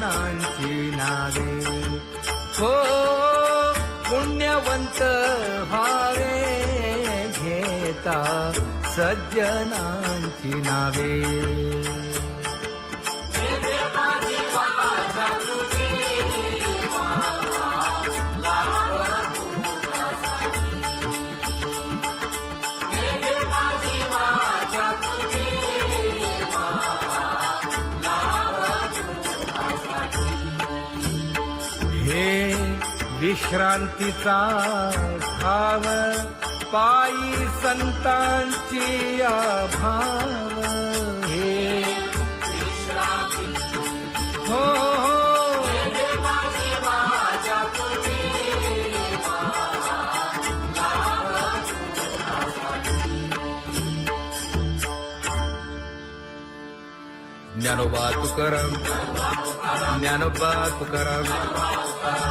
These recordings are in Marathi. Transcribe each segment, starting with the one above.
सज्जनांची नावे हो पुण्यवंत व्हावे घेता सज्जनांची नावे हे विश्रांतीचा भाव पायी संतांची अभाव हे हो ज्ञानोबा तुकाराम ज्ञानोबा तुकाराम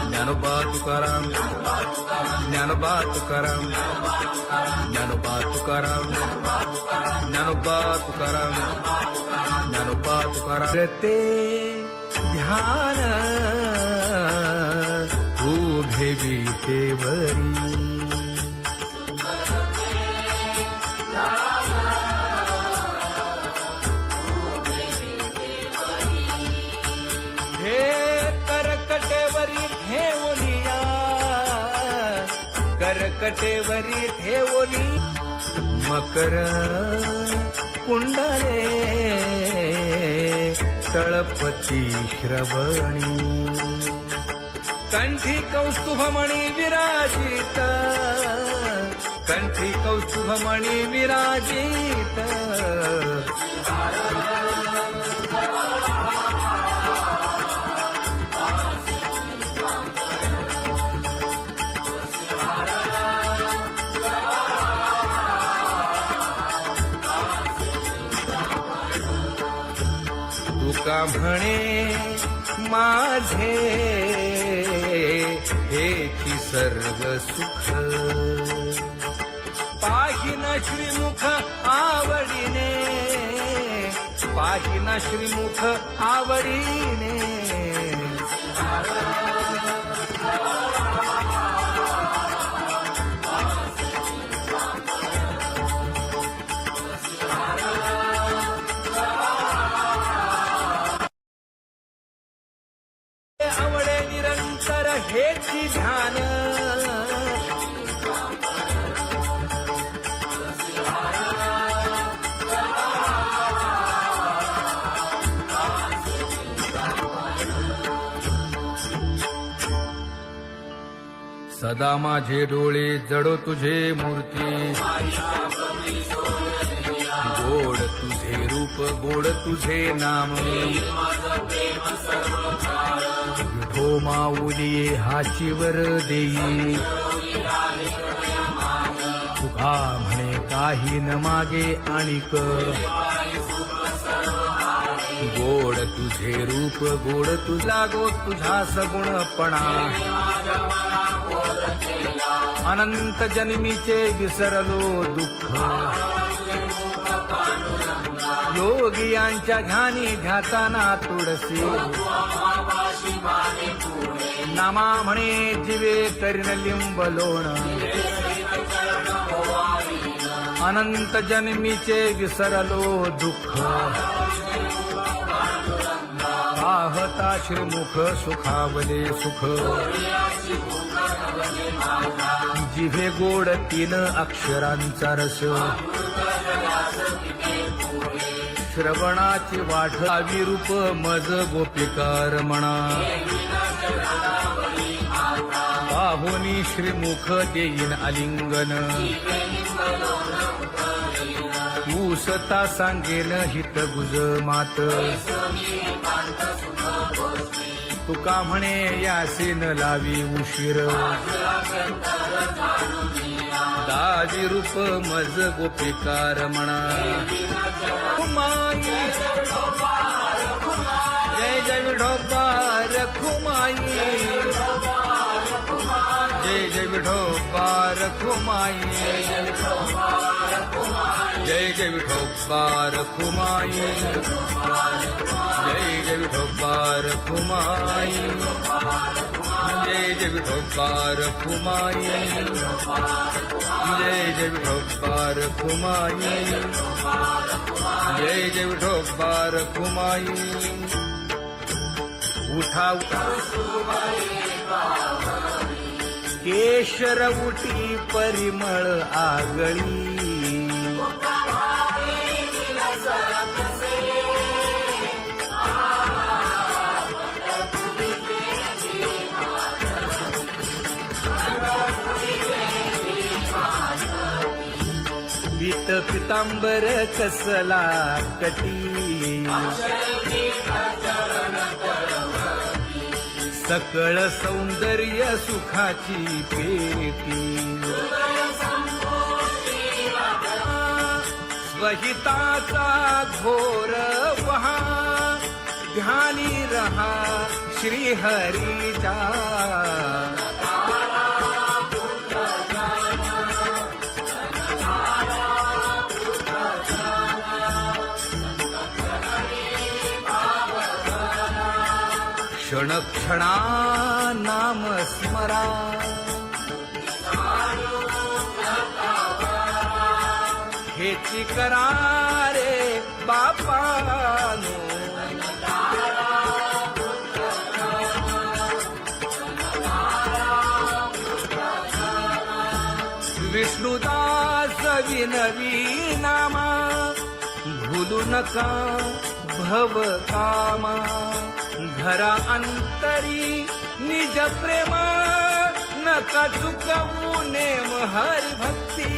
ज्ञानोबा तुकाराम ज्ञानोबा तुकाराम ज्ञानोबा तुकाराम ज्ञानोबा तुकाराम ज्ञानोबा तुकाराम ते ध्यान उभे विटेवरी करकटेवरी ठेवली मकर कुंडले तळपती श्रवणी कंठी कौस्तुभमणी विराजित कंठी कौस्तुभमणी विराजित तुका म्हणे माझे हेची सर्व सुख पाहिन श्रीमुख आवडीने पाहिन श्रीमुख आवडीने आवडे निरंतर हेची ध्यान सदा माझे डोळे जडो तुझे मूर्ती गोड तुझे रूप गोड तुझे नाम विठो माऊली हाचीवर देई तुका म्हणे काही न मागे आणिक गोड तुझे रूप गोड तुझा गो तुझा सगुणपणा अनंत जन्मीचे विसरलो दुःख योगियांच्या ध्यानी ध्याताना तुळसी नामा म्हणे जीवे करीन लिंब लोण अनंत जन्मीचे विसरलो दुःख पाहता श्रीमुख सुखावले सुख जिभे गोड 3 अक्षरांचा रस श्रवणाची वाढ विरूप मज गोपिकार म्हणा पाहुनी श्रीमुख देईन आलिंगन ऊसता सांगेन हित गुज मात तुका म्हणे यासीन लावी उशीर दाजी रूप मज गोपिकार म्हणा जय जय विठोबा रखुमाई जय जय विठोबा रखुमाई जय जय विठोबा रखुमाई जय जय विठोबा रखुमाई जय जय विठोबा रखुमाई जय जय विठोबा रखुमाई जय जय विठोबा रखुमाई जय जय विठोबा रखुमाई उठा केशर उठी परिमळ आगळी पीत पितांबर कसला कटी सकळ सौंदर्य सुखाची पेटी स्वहिताचा घोर वहा ध्यानी रहा श्रीहरीचा क्षण क्षणा नाम स्मरा हेची करा रे बापानो विष्णुदास विनवी नामा भूलू नका भव कामा घरा अंतरी निज प्रेम नका चुकवू नेम हरी भक्ती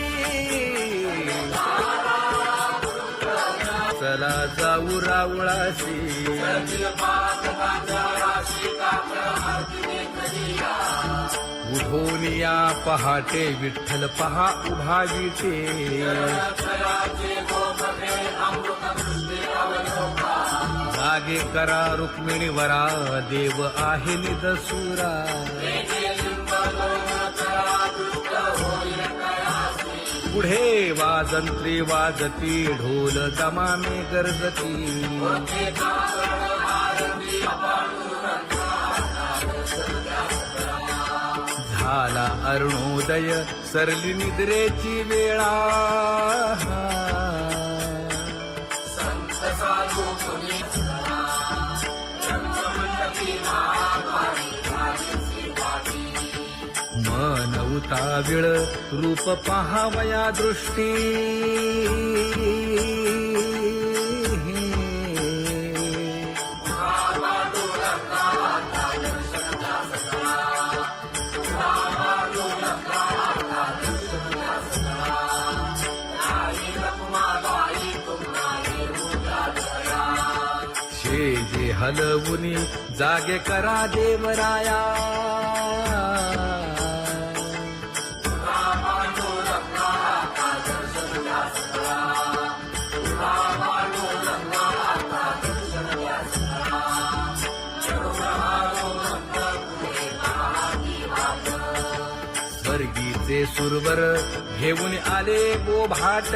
चला जाऊ रावळासी उठोनिया पहाटे विठ्ठल पहा उभा विटे जागे करा रुक्मिणी वरा देव आहे निदसुरा पुढे वाजंत्री वाजती ढोल दमामे गरजती झाला अरुणोदय सरली निद्रेची वेळा मन उताविळ रूप पहावया दृष्टी शेजे हलवुनी जागे करा देवराया स्वर्गीचे सुरवर घेऊन आले बोभाट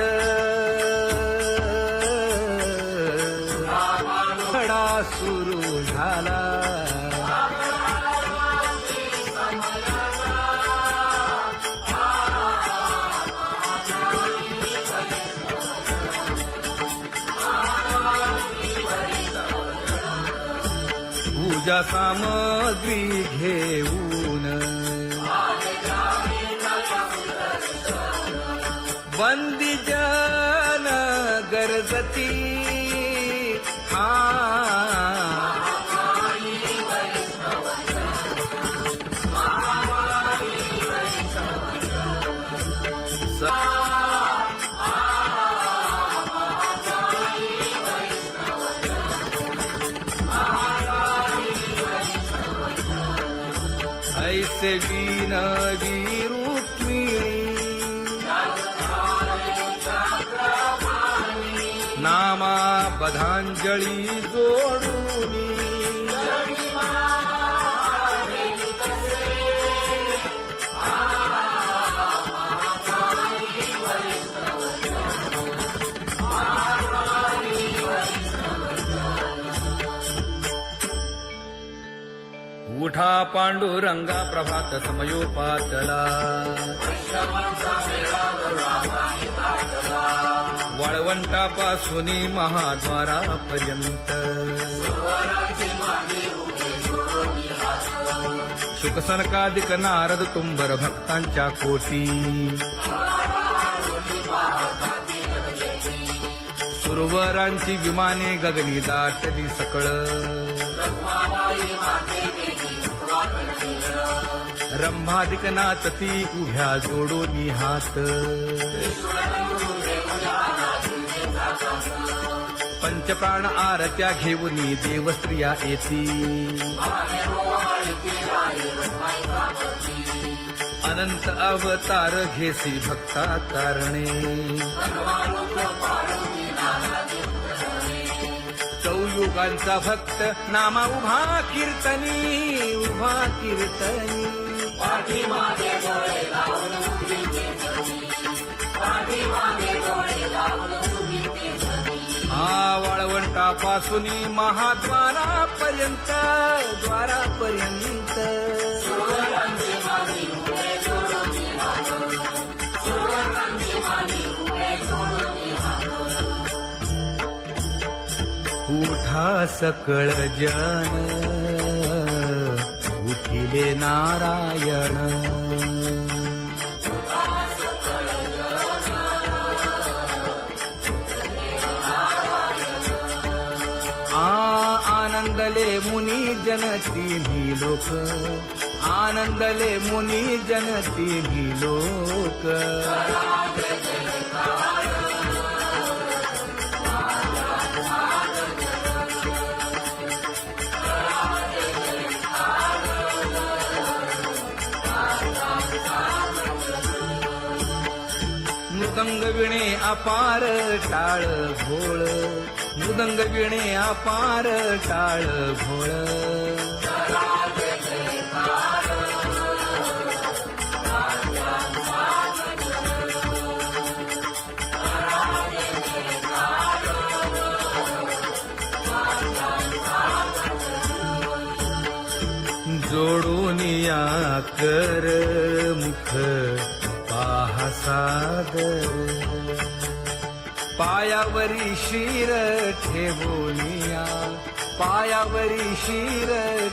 खडा सुरू झाला पूजा सामग्री घेऊन बंदी जन गरजती ऐसे विनवी रुक्मिणी नामा बधांजळी जोडूनी उठा पांडुरंगा प्रभात समयोपातला वाळवंटापासून महाद्वारापर्यंत शुकसनकादिक नारद तुंबर भक्तांच्या कोटी सुरवरांची विमाने गगनी दाटली सकळ रंभादिक नाचती उभ्या जोडोनी हात पंचप्राण आरत्या घेऊनी देवस्त्रिया येती अनंत अवतार घेसी भक्ता कारणे चौयुगांचा भक्त नामा उभा कीर्तनी उभा कीर्तनी वाळवंटापासून महाद्वारापर्यंत द्वारापर्यंत उठा सकळ जन उठिले नारायण आनंदले मुनी जन तिन्ही लोक आनंदले मुनी जन तिन्ही लोक मृदंग विणे अपार टाळ भोळ मृदंग विणे अपार टाळ भोळ जोडूनिया कर मुख पाहा सादर पायावरी शिर ठेवोनिया पायावरी शिर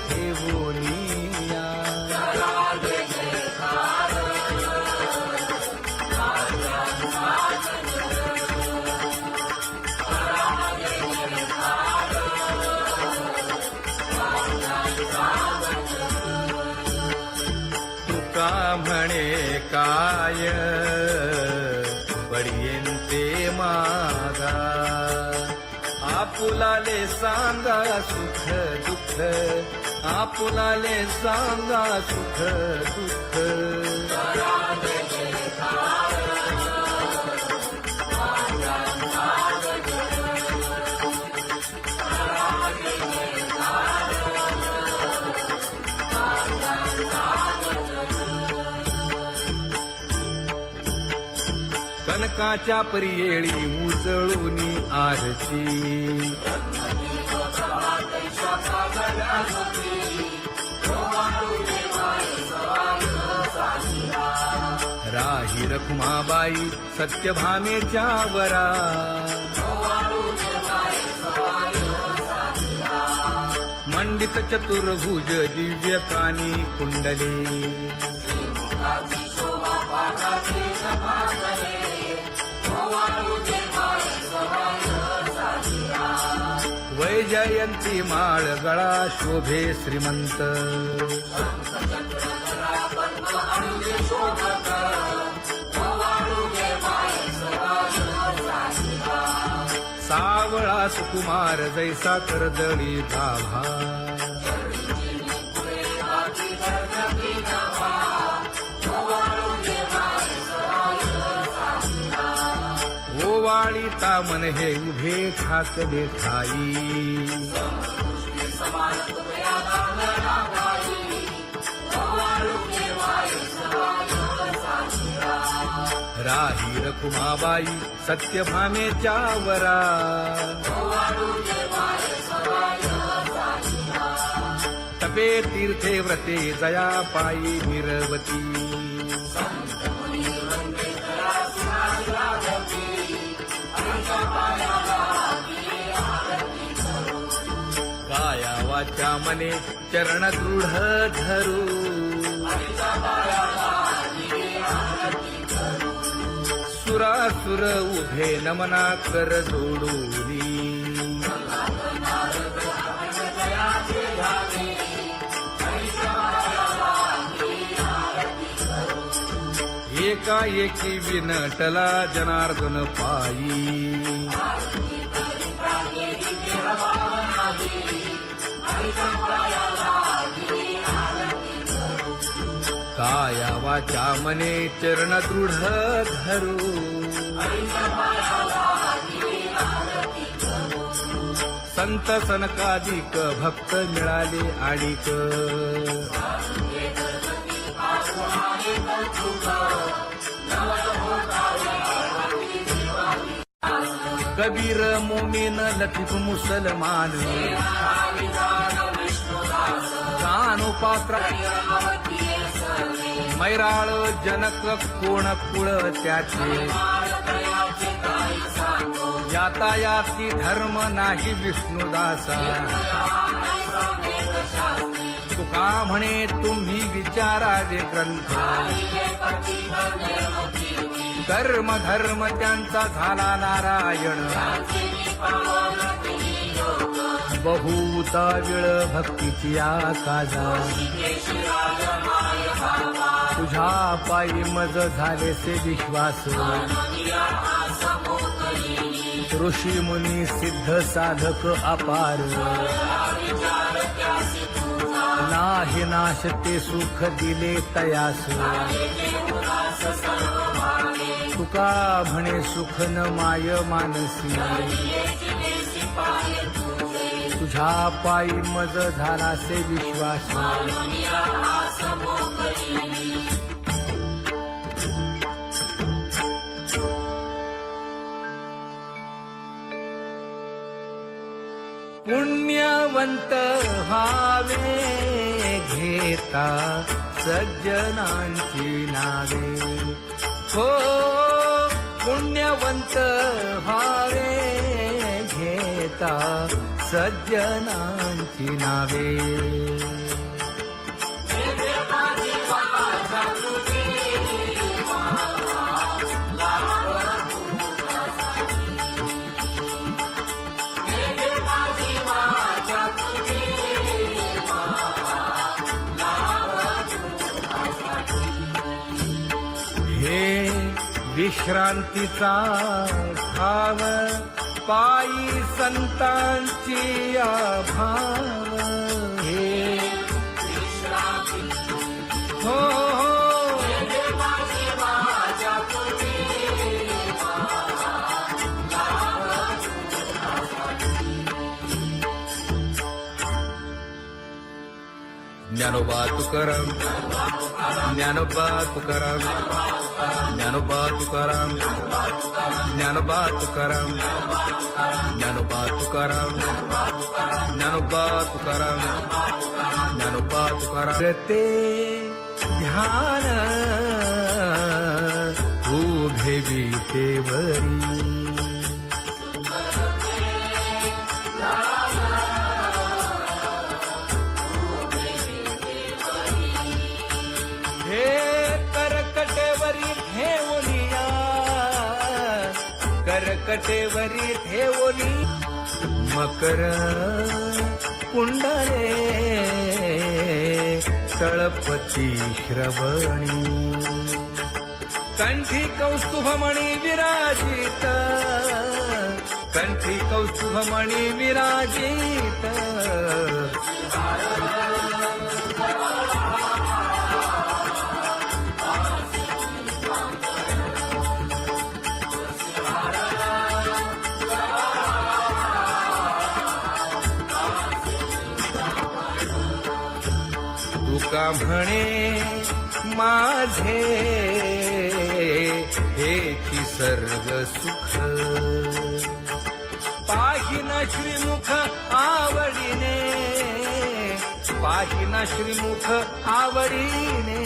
ठेवोनिया तुका म्हणे काय पडियेंते मागा आपुलाले सांगा सुख दुःख आपुलाले सांगा सुख दुःख कनकाच्या परियेळी उजळूनी आरती राही रखुमाबाई सत्यभामेच्या वरा मंडित चतुर्भुज दिव्य कानी कुंडले वैजयंती माळ गळा शोभे श्रीमंत सावळा सुकुमार जैसा कर्दळी गाभा ओवाळी तामन हे उभे ठाकले ठाई राही रखुमाबाई सत्यभामेच्या वरा जपे तीर्थे व्रते जया पायी निरवती काया वाचा मने चरण दृढ धरू सुरासुर उभे नमना कर जोडूनी एकाएकी विनटला जनार्दन पायी काया वाचा मने चरण दृढ धरू संत सनकादिक भक्त मिळाले आणिक कबीर मोमीन लतीफ मुसलमान कानोपात्र मैराळ जनक कोण कुळ त्याचे यातायाती धर्म नाही विष्णुदासा तुका म्हणे तुम्ही विचारावे ग्रंथ कर्म धर्म त्यांचा झाला नारायण बहुता वेळ भक्तीची आकाजा तुझ्या पायी मज झाले से विश्वास ऋषी मुनी सिद्ध साधक अपार नाही नाश ते सुख दिले तयास तुका म्हणे सुख न माय मानसी तुझ्या पायी मज झाला से विश्वास पुण्यवंत व्हावे घेता सज्जनांची नावे हो पुण्यवंत व्हावे घेता सज्जनांची नावे विश्रांतीचा ठाव पायी संतांची भाव हे हो ज्ञानोबा तुकाराम ज्ञानोबा तुकाराम ज्ञानोबा तुकाराम ज्ञानोबा तुकाराम ज्ञानोबा तुकाराम ज्ञानोबा तुकाराम ज्ञानोबा तुकाराम ते ध्यान उभे विटेवरी करकटेवरी ठेवली मकर कुंडले तळपती श्रवणी कंठी कौस्तुभमणी विराजित कंठी कौस्तुभमणी विराजित तुका म्हणे माझे हेची सर्व सुख पाहिन श्रीमुख आवडीने पाहिना श्रीमुख आवडीने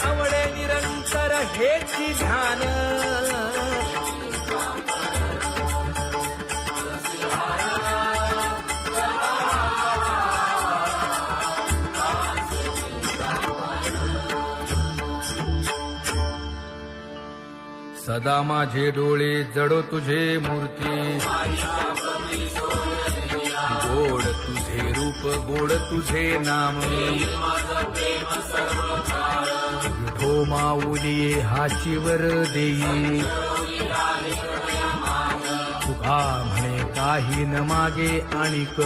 आवडे निरंतर हेची ध्यान सदा माझे डोळे जडो तुझे मूर्ती गोड तुझे रूप गोड तुझे नाम विठो माऊली हाचीवर देई तुका म्हणे काही न मागे आणिक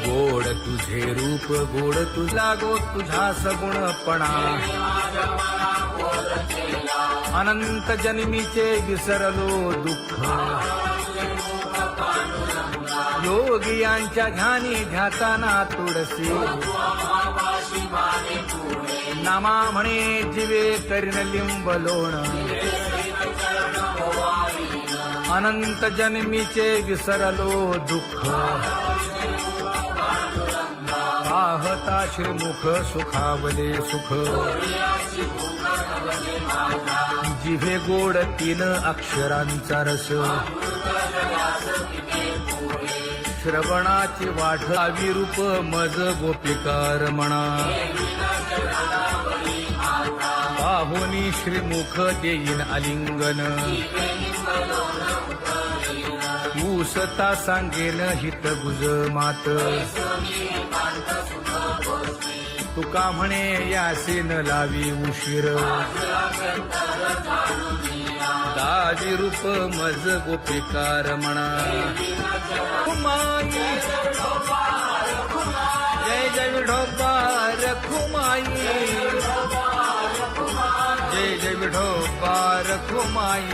गोड तुझे रूप गोड तुझा गो तुझा सगुणपणा अनंत जन्मीचे विसरलो दुःख योगियांच्या ध्यानी ध्याताना तुळसी नामा म्हणे जीवे करीन लिंबलोण अनंत जन्मीचे विसरलो दुःख पाहता श्रीमुख सुखावले सुख जिभे गोड 3 अक्षरांचा रस श्रवणाची वाट विरूप मज गोपिकार म्हणा पाहुनी श्रीमुख देईन आलिंगन ऊसता सांगेन हित गुज मात तुका म्हणे यासीन लावी उशीर दाजी रूप मज गोपिकार म्हणा खुमाई जय जय विठोबा रखुमाई जय जय विठोबा रखुमाई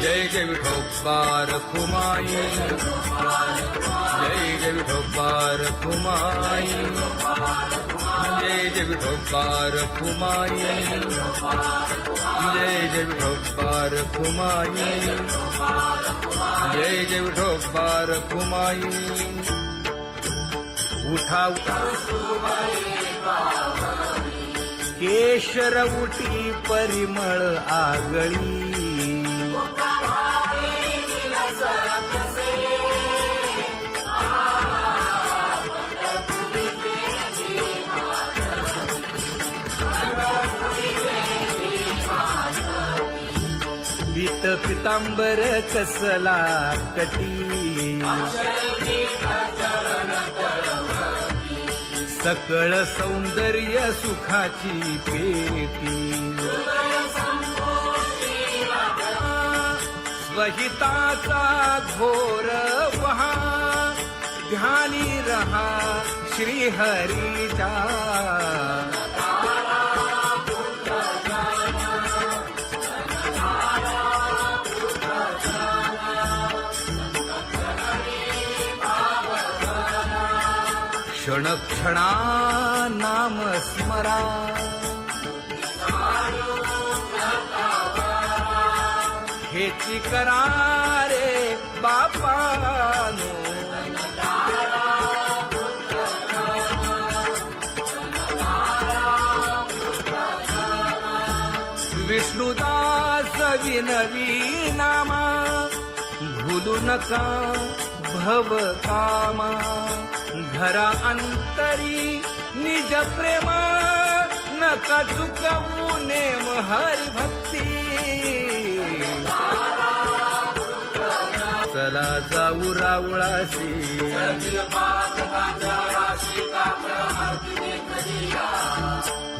जय जय विठोबा रखुमाई जय जय विठोबा रखुमाई जय जय विठोबा रखुमाई जय जय विठोबा रखुमाई जय जय विठोबा रखुमाई उठा केशर उठी परिमळ आगळी पीत पितांबर कसला कटी सकळ सौंदर्य सुखाची पेटी स्वहिताचा घोर वहा ध्यानी रहा श्रीहरीचा क्षण क्षणा नाम स्मरा हेची करा रे बापानो विष्णुदास विनवी नामा भूलू नका भव कामा घरा अंतरी निज प्रेम नका चुकवू नेम हरी भक्ती चला जाऊ रावळाशी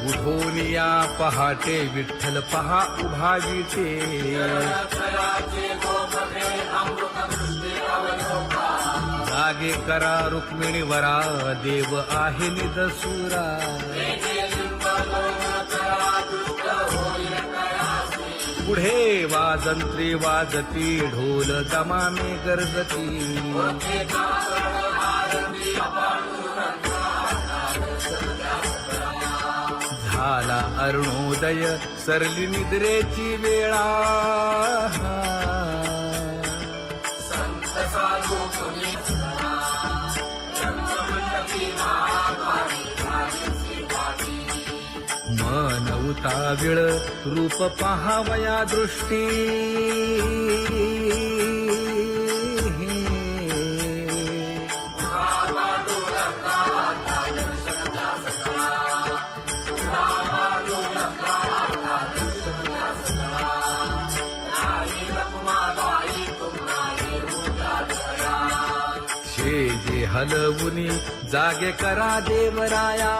उठून या पहाटे विठ्ठल पहा उभा विटे जागे करा रुक्मिणी वरा देव आहे निदसुरा पुढे वाजंत्री वाजती ढोल दमामे गरजती झाला अरुणोदय सरली निद्रेची वेळा मन उताविळ रूप पहावया दृष्टी जे हलवुनी जागे करा देवराया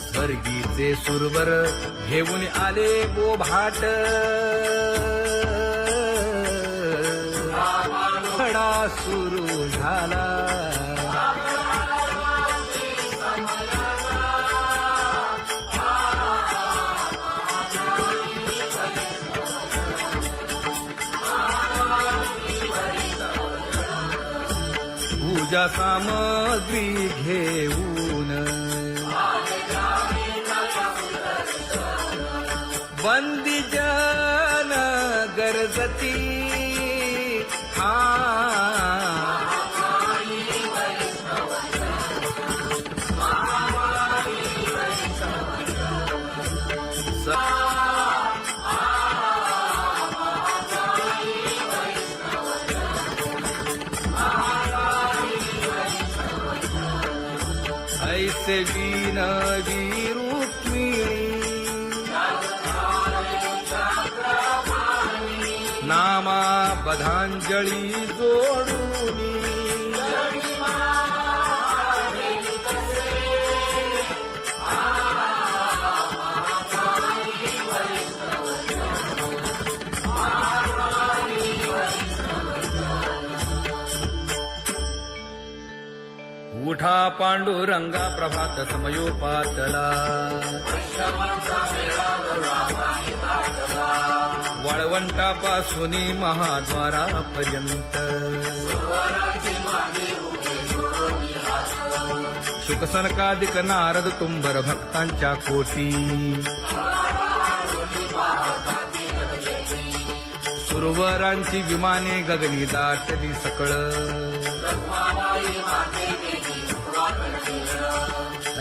स्वर्गीचे सुरवर घेऊन आले गोभाट खडा सुरू झाला पूजा सामग्री घेऊन बंदी जन गरजती ऐसे विनवी रुक्मिणी नामा बधांजळी जोडूनी उठा पांडुरंगा प्रभात समयोपातला वाळवंटापासून महाद्वारापर्यंत शुकसनकादिक नारद तुंबर भक्तांच्या कोटी सुरवरांची विमाने गगनी दाटली सकळ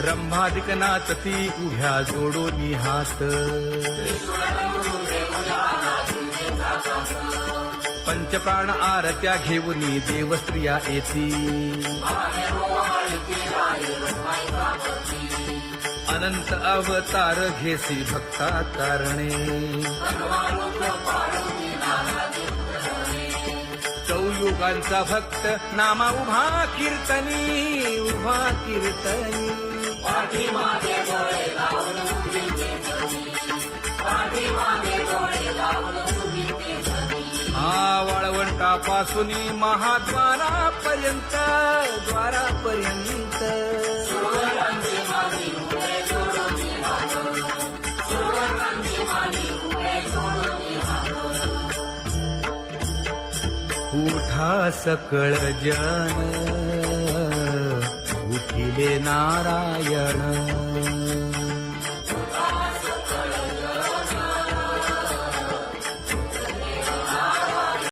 रंभादिक नाचती उभ्या जोडोनी हात पंचप्राण आरत्या घेऊनी देवस्त्रिया येती अनंत अवतार घेसी भक्ता कारणे चौयुगांचा भक्त नामा उभा कीर्तनी उभा कीर्तनी वाळवंटापासून महाद्वारापर्यंत द्वारापर्यंत उठा सकळ जन उठिले नारायण